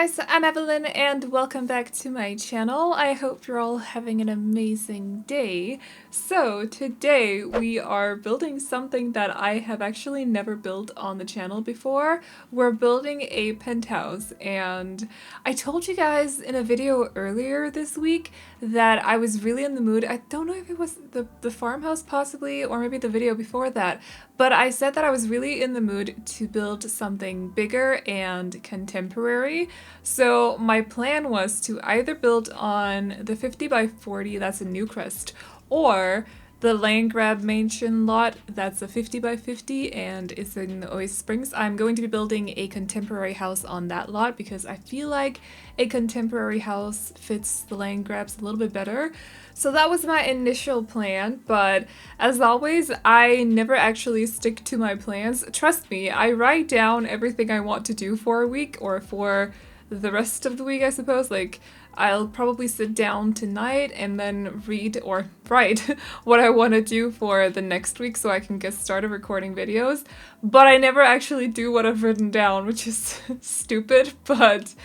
guys, I'm Aveline and welcome back to my channel. I hope you're all having an amazing day. So today we are building something that I have actually never built on the channel before. We're building a penthouse, and I told you guys in a video earlier this week that I was really in the mood. I don't know if it was the farmhouse possibly, or maybe the video before that, but I said that I was really in the mood to build something bigger and contemporary. So my plan was to either build on the 50 by 40, that's a Newcrest, or the land grab mansion lot, that's a 50 by 50 and it's in Oasis Springs. I'm going to be building a contemporary house on that lot because I feel like a contemporary house fits the land grabs a little bit better. So that was my initial plan, but as always, I never actually stick to my plans. Trust me, I write down everything I want to do for a week or for the rest of the week, I suppose. Like, I'll probably sit down tonight and then read or write what I want to do for the next week so I can get started recording videos. But I never actually do what I've written down, which is stupid, but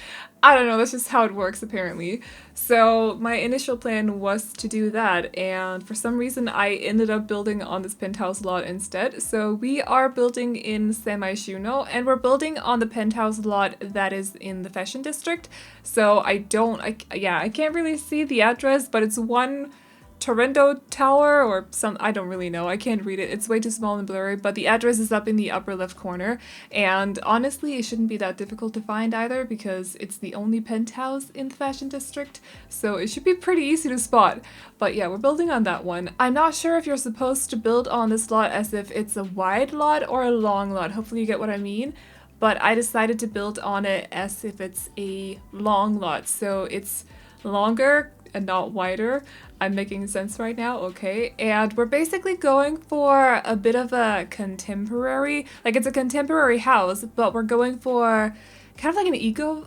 I don't know, that's just how it works apparently. So my initial plan was to do that, and for some reason I ended up building on this penthouse lot instead. So we are building in Myshuno, and we're building on the penthouse lot that is in the fashion district. So I can't really see the address, but it's one Torendi tower or some, I don't really know, I can't read it, it's way too small and blurry, but the address is up in the upper left corner, and honestly it shouldn't be that difficult to find either because it's the only penthouse in the fashion district, so it should be pretty easy to spot. But yeah, we're building on that one. I'm not sure if you're supposed to build on this lot as if it's a wide lot or a long lot, hopefully you get what I mean, but I decided to build on it as if it's a long lot, so it's longer and not wider. I'm making sense right now, okay? And we're basically going for a bit of a contemporary, like it's a contemporary house, but we're going for kind of like an eco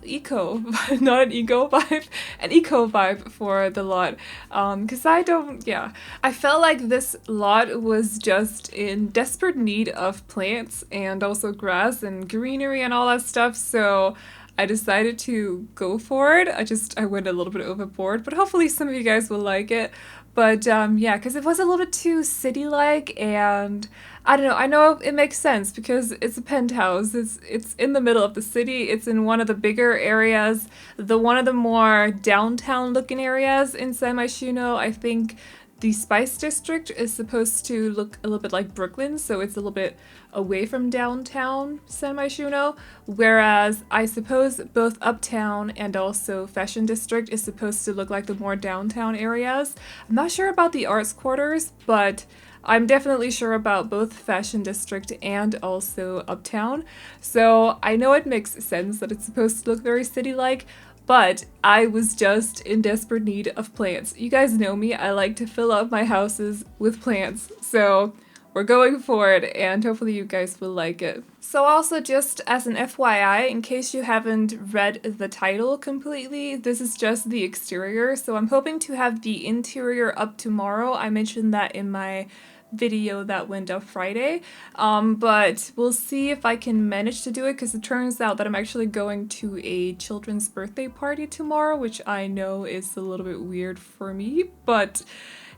not an ego vibe, an eco vibe for the lot. Because I felt like this lot was just in desperate need of plants and also grass and greenery and all that stuff, so I decided to go for it. I went a little bit overboard, but hopefully some of you guys will like it. But yeah, because it was a little bit too city-like, and I don't know, I know it makes sense because it's a penthouse, it's in the middle of the city, it's in one of the bigger areas, one of the more downtown-looking areas in Myshuno. I think the Spice District is supposed to look a little bit like Brooklyn, so it's a little bit away from downtown Myshuno, whereas I suppose both Uptown and also Fashion District is supposed to look like the more downtown areas. I'm not sure about the Arts Quarters, but I'm definitely sure about both Fashion District and also Uptown, so I know it makes sense that it's supposed to look very city-like, but I was just in desperate need of plants. You guys know me, I like to fill up my houses with plants, so we're going for it, and hopefully you guys will like it. So also, just as an FYI, in case you haven't read the title completely, this is just the exterior, so I'm hoping to have the interior up tomorrow. I mentioned that in my video that went up Friday, but we'll see if I can manage to do it, because it turns out that I'm actually going to a children's birthday party tomorrow, which I know is a little bit weird for me, but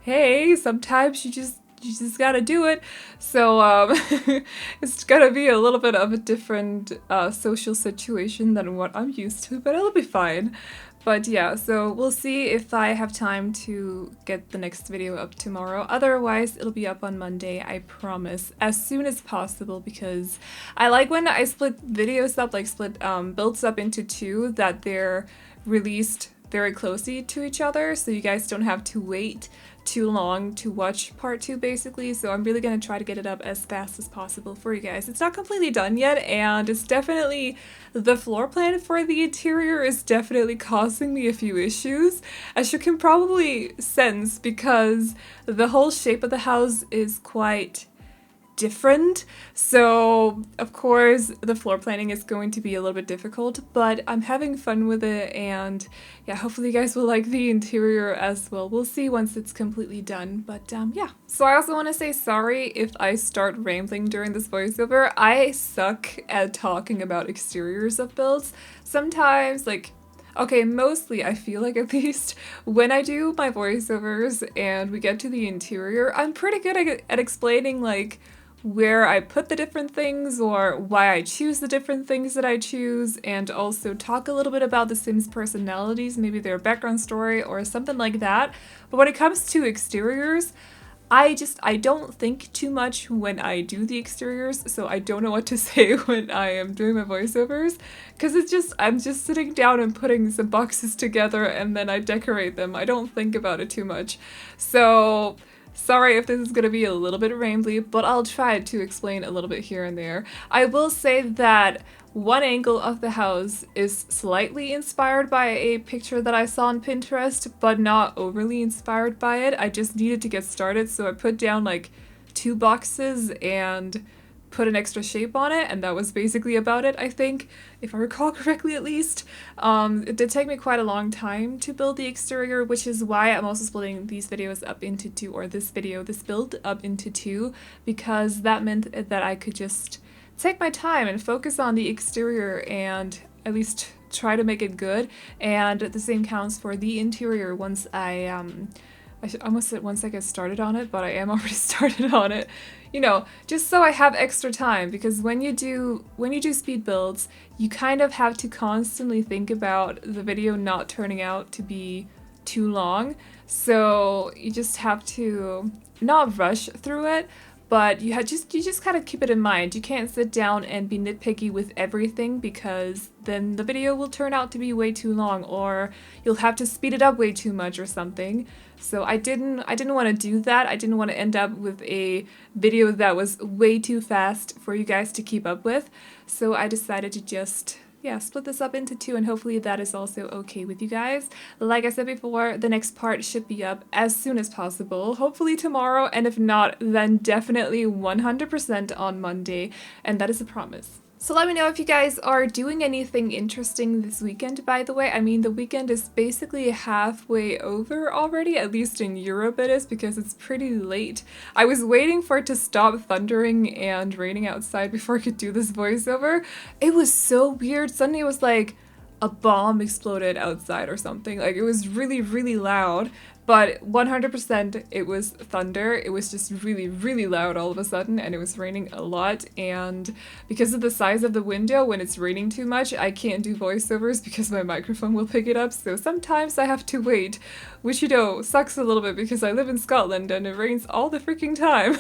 hey, sometimes you just gotta do it. So it's gonna be a little bit of a different social situation than what I'm used to, but it'll be fine. But yeah, so we'll see if I have time to get the next video up tomorrow. Otherwise, it'll be up on Monday, I promise, as soon as possible, because I like when I split videos up, like split builds up into two, that they're released very closely to each other, so you guys don't have to wait too long to watch part 2 basically. So I'm really gonna try to get it up as fast as possible for you guys. It's not completely done yet, and it's definitely, the floor plan for the interior is definitely causing me a few issues, as you can probably sense, because the whole shape of the house is quite different. So of course the floor planning is going to be a little bit difficult, but I'm having fun with it, and yeah, hopefully you guys will like the interior as well. We'll see once it's completely done, but yeah. So I also want to say sorry if I start rambling during this voiceover. I suck at talking about exteriors of builds. Sometimes, like, okay, mostly I feel like, at least when I do my voiceovers and we get to the interior, I'm pretty good at explaining like where I put the different things or why I choose the different things that I choose, and also talk a little bit about the Sims personalities, maybe their background story or something like that. But when it comes to exteriors, I don't think too much when I do the exteriors, so I don't know what to say when I am doing my voiceovers, because I'm just sitting down and putting some boxes together and then I decorate them. I don't think about it too much. So sorry if this is going to be a little bit rambly, but I'll try to explain a little bit here and there. I will say that one angle of the house is slightly inspired by a picture that I saw on Pinterest, but not overly inspired by it. I just needed to get started, so I put down like 2 boxes and put an extra shape on it, and that was basically about it, I think, if I recall correctly at least. It did take me quite a long time to build the exterior, which is why I'm also splitting these videos up into 2, or this build up into 2, because that meant that I could just take my time and focus on the exterior and at least try to make it good. And the same counts for the interior once I almost said once I get started on it, but I am already started on it. You know, just so I have extra time, because when you do speed builds, you kind of have to constantly think about the video not turning out to be too long. So you just have to not rush through it, but you just gotta keep it in mind. You can't sit down and be nitpicky with everything, because then the video will turn out to be way too long, or you'll have to speed it up way too much or something. So I didn't want to do that. I didn't want to end up with a video that was way too fast for you guys to keep up with. So I decided to just, yeah, split this up into 2, and hopefully that is also okay with you guys. Like I said before, the next part should be up as soon as possible, hopefully tomorrow, and if not, then definitely 100% on Monday, and that is a promise. So let me know if you guys are doing anything interesting this weekend, by the way. I mean, the weekend is basically halfway over already, at least in Europe it is, because it's pretty late. I was waiting for it to stop thundering and raining outside before I could do this voiceover. It was so weird. Suddenly it was like a bomb exploded outside or something. Like, it was really, really loud. But 100% it was thunder. It was just really, really loud all of a sudden, and it was raining a lot. And because of the size of the window, when it's raining too much, I can't do voiceovers because my microphone will pick it up. So sometimes I have to wait, which, you know, sucks a little bit because I live in Scotland and it rains all the freaking time.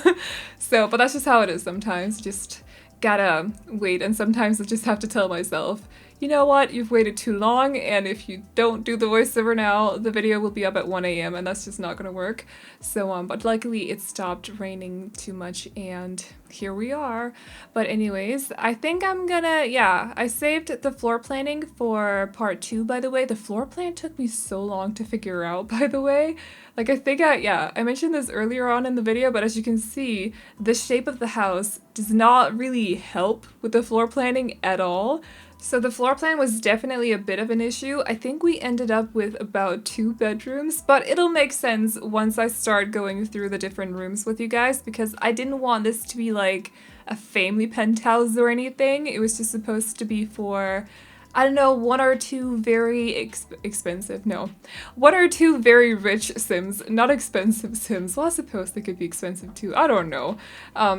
But that's just how it is sometimes. Just gotta wait, and sometimes I just have to tell myself, you know what, you've waited too long, and if you don't do the voiceover now, the video will be up at 1 AM, and that's just not gonna work. So, but luckily it stopped raining too much, and here we are. But anyways, I think I'm gonna, yeah, I saved the floor planning for part 2, by the way. The floor plan took me so long to figure out, by the way. Like, I think I mentioned this earlier on in the video, but as you can see, the shape of the house does not really help with the floor planning at all. So the floor plan was definitely a bit of an issue. I think we ended up with about 2 bedrooms, but it'll make sense once I start going through the different rooms with you guys, because I didn't want this to be like a family penthouse or anything. It was just supposed to be for, I don't know, 1 or 2 very expensive, no, 1 or 2 very rich Sims, not expensive Sims. Well, I suppose they could be expensive too, I don't know.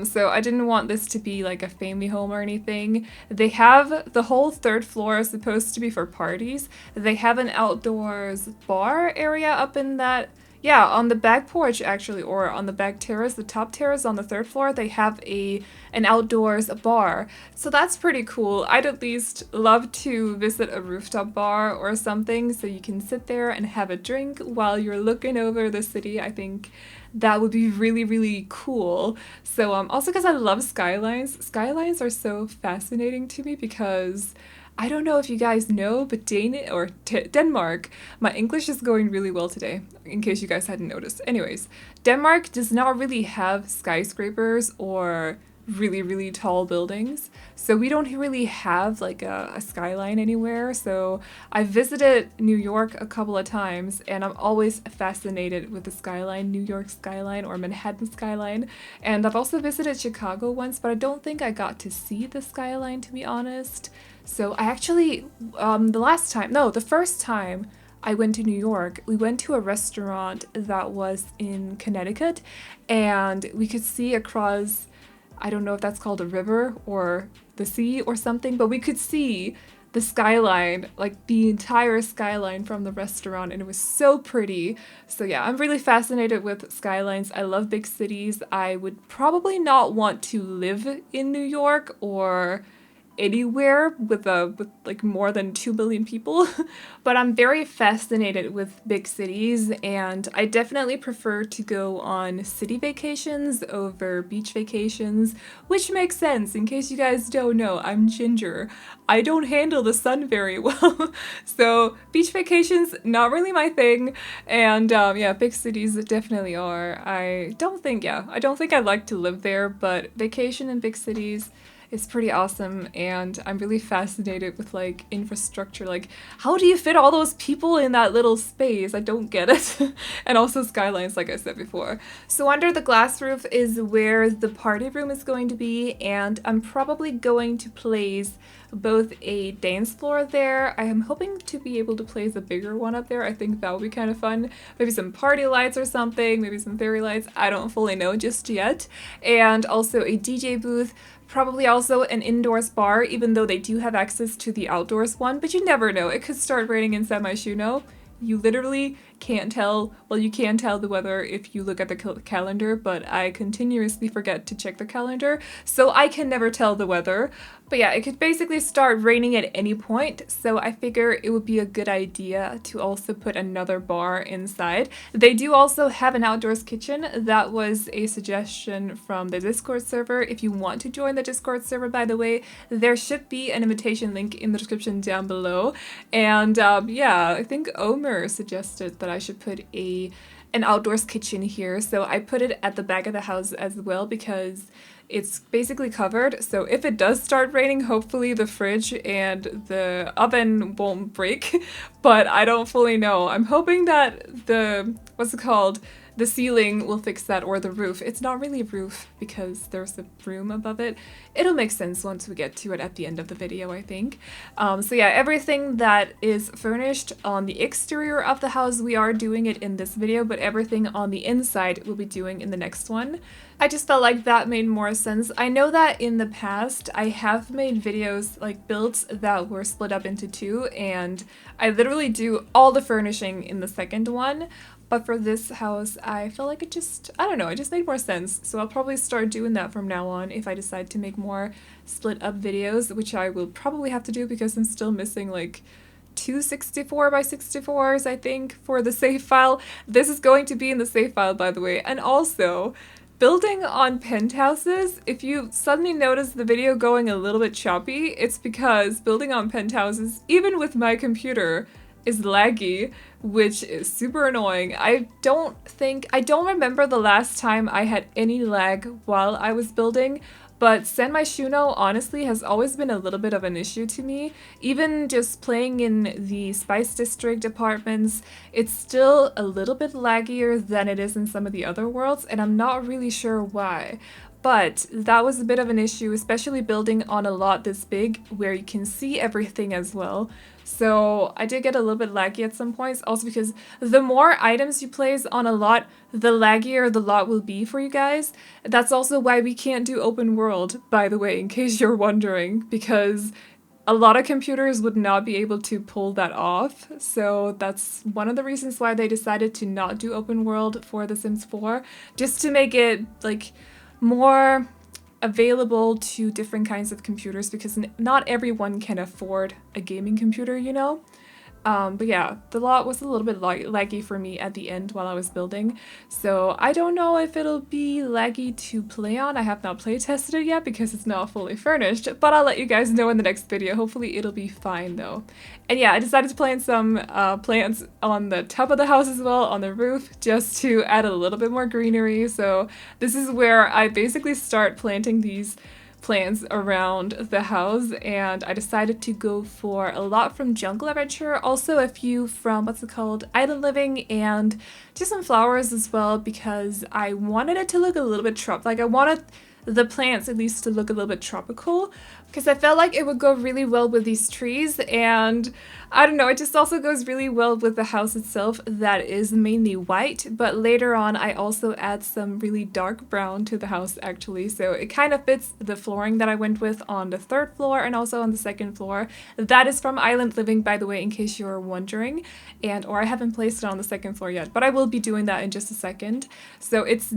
So I didn't want this to be like a family home or anything. They have, the whole 3rd floor is supposed to be for parties. They have an outdoors bar area up in that, yeah, on the back porch actually, or on the back terrace, the top terrace on the 3rd floor, they have an outdoors bar. So that's pretty cool. I'd at least love to visit a rooftop bar or something, so you can sit there and have a drink while you're looking over the city. I think that would be really, really cool. So also because I love skylines. Skylines are so fascinating to me because I don't know if you guys know, but Denmark, my English is going really well today, in case you guys hadn't noticed. Anyways, Denmark does not really have skyscrapers or really tall buildings. So we don't really have like a skyline anywhere. So I visited New York a couple of times and I'm always fascinated with the skyline, New York skyline or Manhattan skyline. And I've also visited Chicago once, but I don't think I got to see the skyline, to be honest. So I actually, the first time I went to New York, we went to a restaurant that was in Connecticut and we could see across, I don't know if that's called a river or the sea or something, but we could see the skyline, like the entire skyline from the restaurant, and it was so pretty. So yeah, I'm really fascinated with skylines. I love big cities. I would probably not want to live in New York or anywhere with like more than 2 billion people, but I'm very fascinated with big cities and I definitely prefer to go on city vacations over beach vacations, which makes sense. In case you guys don't know, I'm ginger. I don't handle the sun very well. So beach vacations, not really my thing. And yeah, big cities definitely are. I don't think I'd like to live there, but vacation in big cities, it's pretty awesome, and I'm really fascinated with like infrastructure. Like, how do you fit all those people in that little space? I don't get it. And also skylines, like I said before. So under the glass roof is where the party room is going to be, and I'm probably going to place both a dance floor there. I am hoping to be able to place a bigger one up there. I think that would be kind of fun. Maybe some party lights or something, maybe some fairy lights. I don't fully know just yet. And also a DJ booth. Probably also an indoors bar, even though they do have access to the outdoors one, but you never know. It could start raining inside Myshuno. You literally can't tell, well, you can tell the weather if you look at the calendar, but I continuously forget to check the calendar, so I can never tell the weather. But yeah, it could basically start raining at any point, so I figure it would be a good idea to also put another bar inside. They do also have an outdoors kitchen. That was a suggestion from the Discord server. If you want to join the Discord server, by the way, there should be an invitation link in the description down below. And yeah, I think Omer suggested that I should put an outdoors kitchen here, so I put it at the back of the house as well because it's basically covered. So if it does start raining, hopefully the fridge and the oven won't break, but I don't fully know. I'm hoping that the ceiling will fix that, or the roof. It's not really a roof because there's a room above it. It'll make sense once we get to it at the end of the video, I think. So yeah, everything that is furnished on the exterior of the house, we are doing it in this video, but everything on the inside we'll be doing in the next one. I just felt like that made more sense. I know that in the past I have made videos like builds that were split up into two, and I literally do all the furnishing in the second one. But for this house, I felt like it just made more sense. So I'll probably start doing that from now on if I decide to make more split up videos, which I will probably have to do because I'm still missing like 2 64 by 64s, I think, for the save file. This is going to be in the save file, by the way. And also, building on penthouses, if you suddenly notice the video going a little bit choppy, it's because building on penthouses, even with my computer, is laggy, which is super annoying. I don't remember the last time I had any lag while I was building, but Myshuno honestly has always been a little bit of an issue to me. Even just playing in the Spice District apartments, it's still a little bit laggier than it is in some of the other worlds, and I'm not really sure why. But that was a bit of an issue, especially building on a lot this big where you can see everything as well. So I did get a little bit laggy at some points, also because the more items you place on a lot, the laggier the lot will be for you guys. That's also why we can't do open world, by the way, in case you're wondering, because a lot of computers would not be able to pull that off. So that's one of the reasons why they decided to not do open world for The Sims 4, just to make it like more available to different kinds of computers, because not everyone can afford a gaming computer, you know? But yeah, the lot was a little bit laggy for me at the end while I was building, so I don't know if it'll be laggy to play on. I have not play tested it yet because it's not fully furnished, but I'll let you guys know in the next video. Hopefully it'll be fine though. And yeah, I decided to plant some plants on the top of the house as well, on the roof, just to add a little bit more greenery. So this is where I basically start planting these plants around the house, and I decided to go for a lot from Jungle Adventure, also a few from what's it called, Island Living, and just some flowers as well, because I wanted it to look a little bit I wanted the plants at least to look a little bit tropical, because I felt like it would go really well with these trees, and I don't know, it just also goes really well with the house itself that is mainly white, but later on I also add some really dark brown to the house actually, so it kind of fits the flooring that I went with on the 3rd floor and also on the 2nd floor. That is from Island Living, by the way, in case you're wondering, or I haven't placed it on the 2nd floor yet, but I will be doing that in just a second. So it's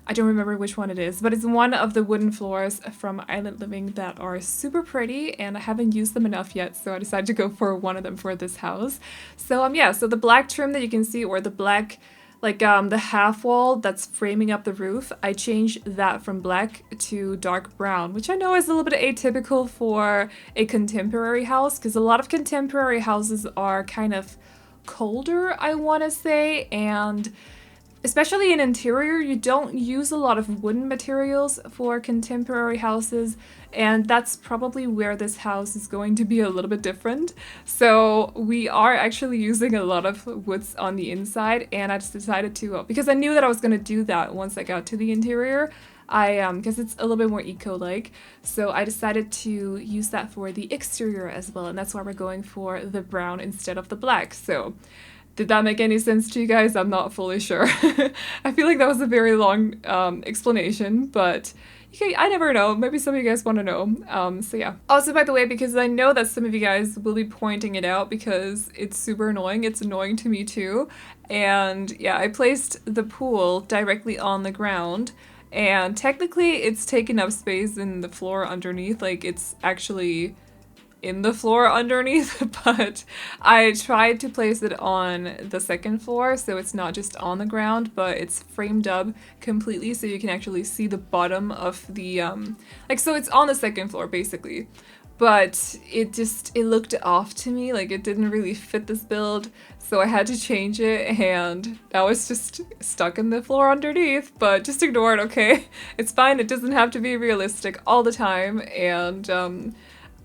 I don't remember which one it is, but it's one of the wooden floors from Island Living that are super pretty, and I haven't used them enough yet, so I decided to go for one of them for this house. So yeah, so the black trim that you can see, or the black, like the half wall that's framing up the roof, I changed that from black to dark brown, which I know is a little bit atypical for a contemporary house, because a lot of contemporary houses are kind of colder, I want to say, and especially in interior, you don't use a lot of wooden materials for contemporary houses, and that's probably where this house is going to be a little bit different. So we are actually using a lot of woods on the inside, and I just decided to, because I knew that I was going to do that once I got to the interior, because it's a little bit more eco-like, so I decided to use that for the exterior as well, and that's why we're going for the brown instead of the black. So did that make any sense to you guys? I'm not fully sure. I feel like that was a very long explanation, but I never know. Maybe some of you guys want to know. So yeah. Also, by the way, because I know that some of you guys will be pointing it out because it's super annoying. It's annoying to me too. And yeah, I placed the pool directly on the ground, and technically it's taken up space in the floor underneath. Like, it's actually in the floor underneath, but I tried to place it on the 2nd floor, so it's not just on the ground, but it's framed up completely, so you can actually see the bottom of the so it's on the 2nd floor basically, but it looked off to me, like it didn't really fit this build, so I had to change it, and now it's just stuck in the floor underneath. But just ignore it, okay? It's fine, it doesn't have to be realistic all the time, and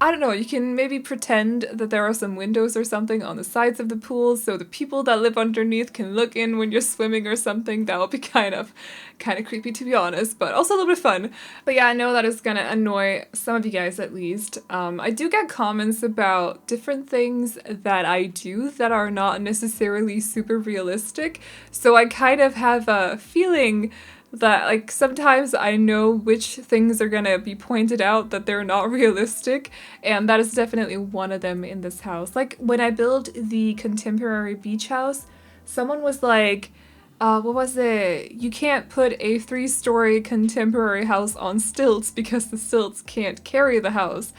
I don't know, you can maybe pretend that there are some windows or something on the sides of the pool, so the people that live underneath can look in when you're swimming or something. That would be kind of creepy, to be honest, but also a little bit fun. But yeah, I know that is gonna annoy some of you guys at least. I do get comments about different things that I do that are not necessarily super realistic, so I kind of have a feeling that, like, sometimes I know which things are gonna be pointed out that they're not realistic, and that is definitely one of them in this house. Like, when I built the contemporary beach house, someone was like, what was it? You can't put a 3-story contemporary house on stilts because the stilts can't carry the house.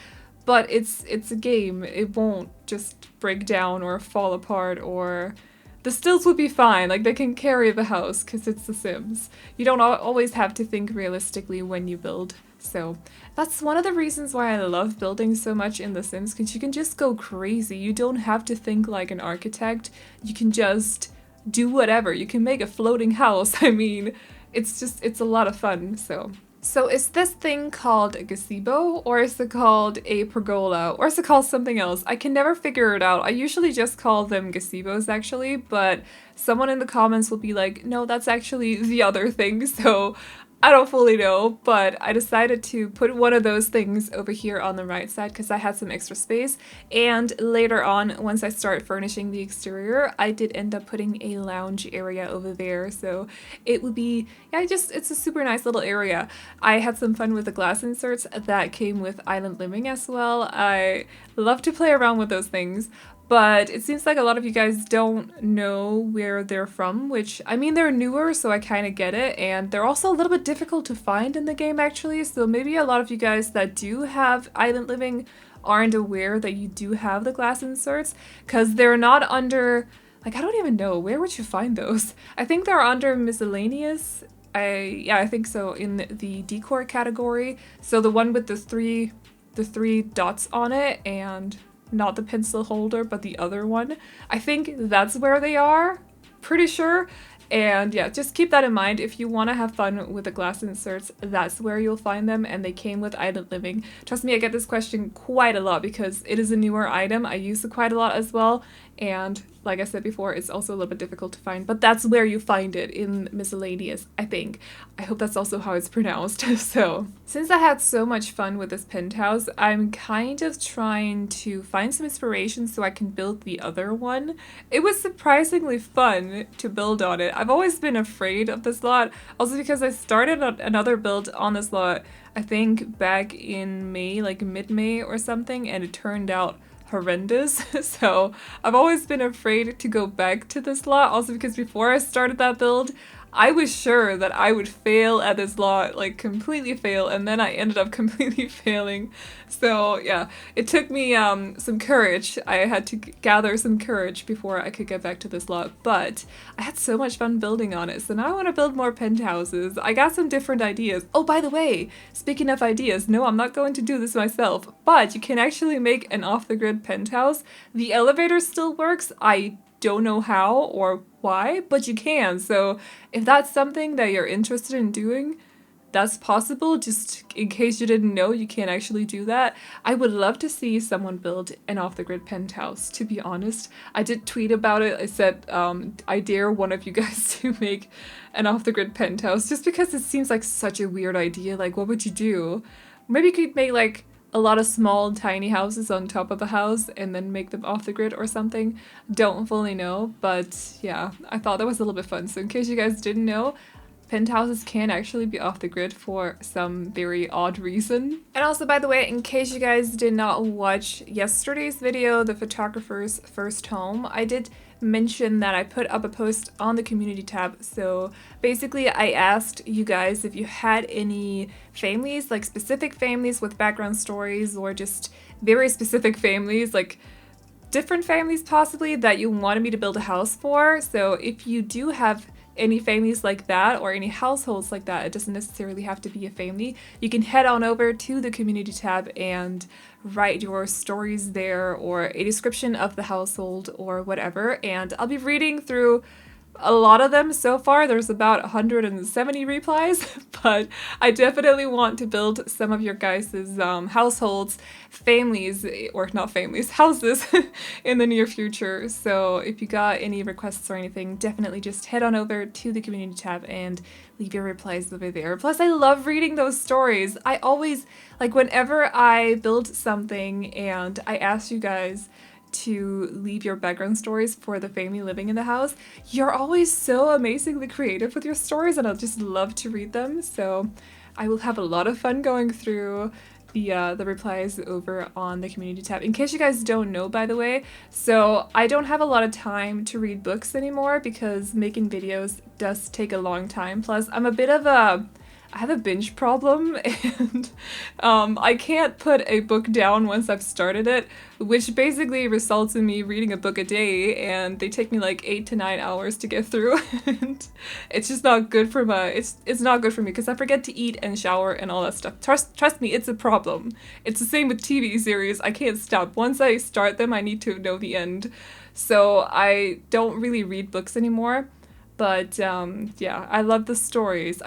But it's a game. It won't just break down or fall apart, or the stilts would be fine, like they can carry the house because it's The Sims. You don't always have to think realistically when you build. So that's one of the reasons why I love building so much in The Sims, because you can just go crazy. You don't have to think like an architect. You can just do whatever. You can make a floating house. I mean, it's a lot of fun, So is this thing called a gazebo, or is it called a pergola, or is it called something else? I can never figure it out. I usually just call them gazebos actually, but someone in the comments will be like, no, that's actually the other thing, so I don't fully know, but I decided to put one of those things over here on the right side because I had some extra space, and later on, once I start furnishing the exterior, I did end up putting a lounge area over there, so it would be, yeah, it's a super nice little area. I had some fun with the glass inserts that came with Island Living as well. I love to play around with those things. But it seems like a lot of you guys don't know where they're from, which, I mean, they're newer, so I kind of get it, and they're also a little bit difficult to find in the game, actually, so maybe a lot of you guys that do have Island Living aren't aware that you do have the glass inserts, because they're not under, like, I don't even know, where would you find those? I think they're under miscellaneous. Yeah, I think so, in the decor category. So the one with the three dots on it, and not the pencil holder, but the other one. I think that's where they are, pretty sure. And yeah, just keep that in mind. If you want to have fun with the glass inserts, that's where you'll find them, and they came with Island Living. Trust me, I get this question quite a lot because it is a newer item. I use it quite a lot as well, and like I said before, it's also a little bit difficult to find, but that's where you find it, in miscellaneous, I think. I hope that's also how it's pronounced. So, since I had so much fun with this penthouse, I'm kind of trying to find some inspiration so I can build the other one. It was surprisingly fun to build on it. I've always been afraid of this lot, also because I started another build on this lot, I think back in May, like mid-May or something, and it turned out horrendous. So I've always been afraid to go back to this lot, also because before I started that build, I was sure that I would fail at this lot, like completely fail, and then I ended up completely failing. So yeah, it took me some courage. I had to gather some courage before I could get back to this lot, but I had so much fun building on it, so now I want to build more penthouses. I got some different ideas. Oh, by the way, speaking of ideas, no, I'm not going to do this myself, but you can actually make an off-the-grid penthouse. The elevator still works. I don't know how or why, but you can. So if that's something that you're interested in doing, that's possible. Just in case you didn't know, you can actually do that. I would love to see someone build an off-the-grid penthouse, to be honest. I did tweet about it. I said, I dare one of you guys to make an off-the-grid penthouse, just because it seems like such a weird idea. Like, what would you do? Maybe you could make like a lot of small tiny houses on top of a house and then make them off the grid or something. Don't fully know, but yeah, I thought that was a little bit fun. So in case you guys didn't know, penthouses can actually be off the grid for some very odd reason. And also, by the way, in case you guys did not watch yesterday's video, the photographer's first home, I did mention that I put up a post on the community tab. So basically I asked you guys if you had any families, like specific families with background stories, or just very specific families, like different families possibly, that you wanted me to build a house for. So if you do have any families like that, or any households like that, it doesn't necessarily have to be a family, you can head on over to the community tab and write your stories there, or a description of the household or whatever, and I'll be reading through a lot of them so far. There's about 170 replies, but I definitely want to build some of your guys' households, families, or not families, houses in the near future. So if you got any requests or anything, definitely just head on over to the community tab and leave your replies over there. Plus, I love reading those stories. I always, like, whenever I build something and I ask you guys to leave your background stories for the family living in the house, you're always so amazingly creative with your stories, and I'll just love to read them. So I will have a lot of fun going through the replies over on the community tab. In case you guys don't know, by the way, so I don't have a lot of time to read books anymore because making videos does take a long time. Plus, I'm a bit of a I have a binge problem, and I can't put a book down once I've started it, which basically results in me reading a book a day, and they take me like 8 to 9 hours to get through, and it's just not good for my, it's not good for me because I forget to eat and shower and all that stuff. Trust me, it's a problem. It's the same with TV series. I can't stop. Once I start them, I need to know the end. So I don't really read books anymore. But yeah, I love the stories.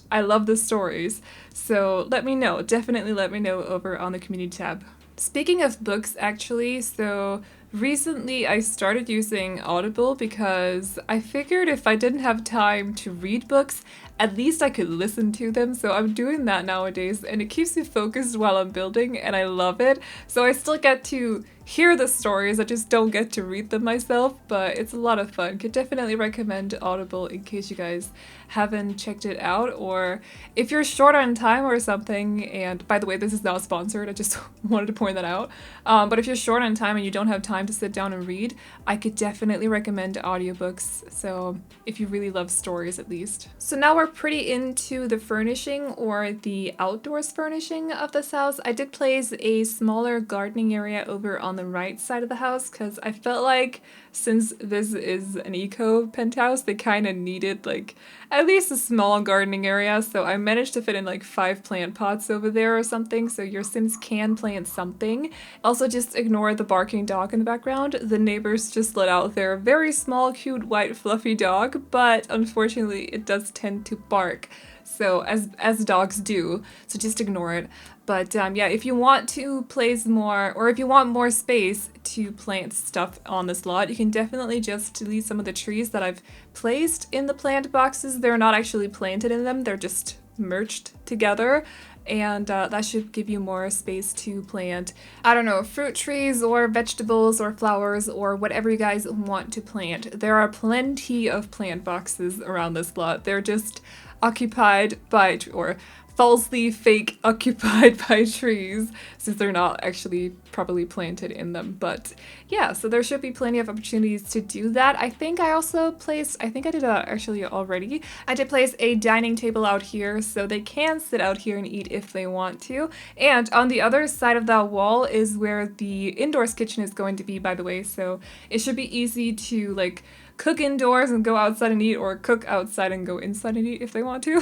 I love the stories. So let me know. Definitely let me know over on the community tab. Speaking of books, actually, so recently I started using Audible because I figured if I didn't have time to read books, at least I could listen to them. So I'm doing that nowadays, and it keeps me focused while I'm building, and I love it. So I still get to hear the stories, I just don't get to read them myself, but it's a lot of fun. Could definitely recommend Audible in case you guys haven't checked it out, or if you're short on time or something, and by the way, this is not sponsored, I just wanted to point that out, but if you're short on time and you don't have time time to sit down and read, I could definitely recommend audiobooks. So if you really love stories at least. So now we're pretty into the furnishing or the outdoors furnishing of this house. I did place a smaller gardening area over on the right side of the house because I felt like since this is an eco penthouse, they kind of needed like at least a small gardening area. So I managed to fit in like 5 plant pots over there or something, so your Sims can plant something. Also, just ignore the barking dog in the background. The neighbors just let out their very small, cute, white, fluffy dog, but unfortunately it does tend to bark. So as dogs do, so just ignore it. But yeah, if you want to place more, or if you want more space to plant stuff on this lot, you can definitely just delete some of the trees that I've placed in the plant boxes. They're not actually planted in them, they're just merged together. And that should give you more space to plant, I don't know, fruit trees or vegetables or flowers or whatever you guys want to plant. There are plenty of plant boxes around this lot. They're just occupied by, or falsely fake occupied by trees, since they're not actually properly planted in them. But yeah, so there should be plenty of opportunities to do that. I think I also placed, I think I did that actually already. I did place a dining table out here so they can sit out here and eat if they want to. And on the other side of that wall is where the indoors kitchen is going to be, by the way, so it should be easy to like cook indoors and go outside and eat, or cook outside and go inside and eat if they want to.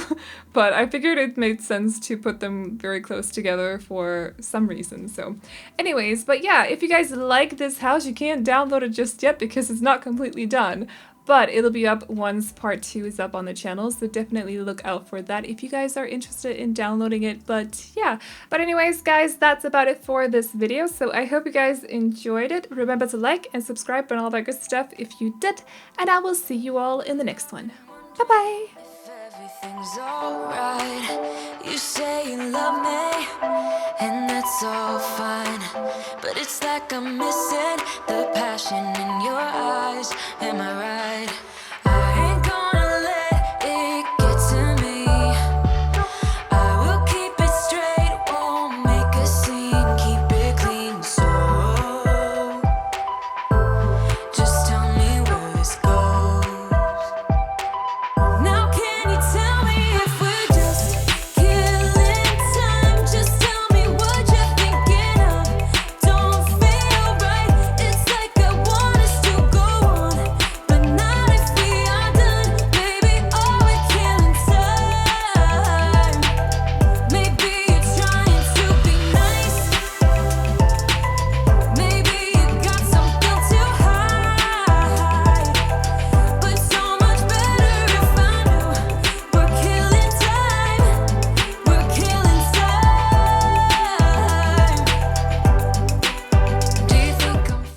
But I figured it made sense to put them very close together for some reason. So anyways, but yeah, if you guys like this house, you can't download it just yet because it's not completely done. But it'll be up once part 2 is up on the channel, so definitely look out for that if you guys are interested in downloading it. But yeah, but anyways guys, that's about it for this video, so I hope you guys enjoyed it. Remember to like and subscribe and all that good stuff if you did, and I will see you all in the next one. Bye bye! Everything's alright. You say you love me, and that's all fine. But it's like I'm missing the passion in your eyes. Am I right?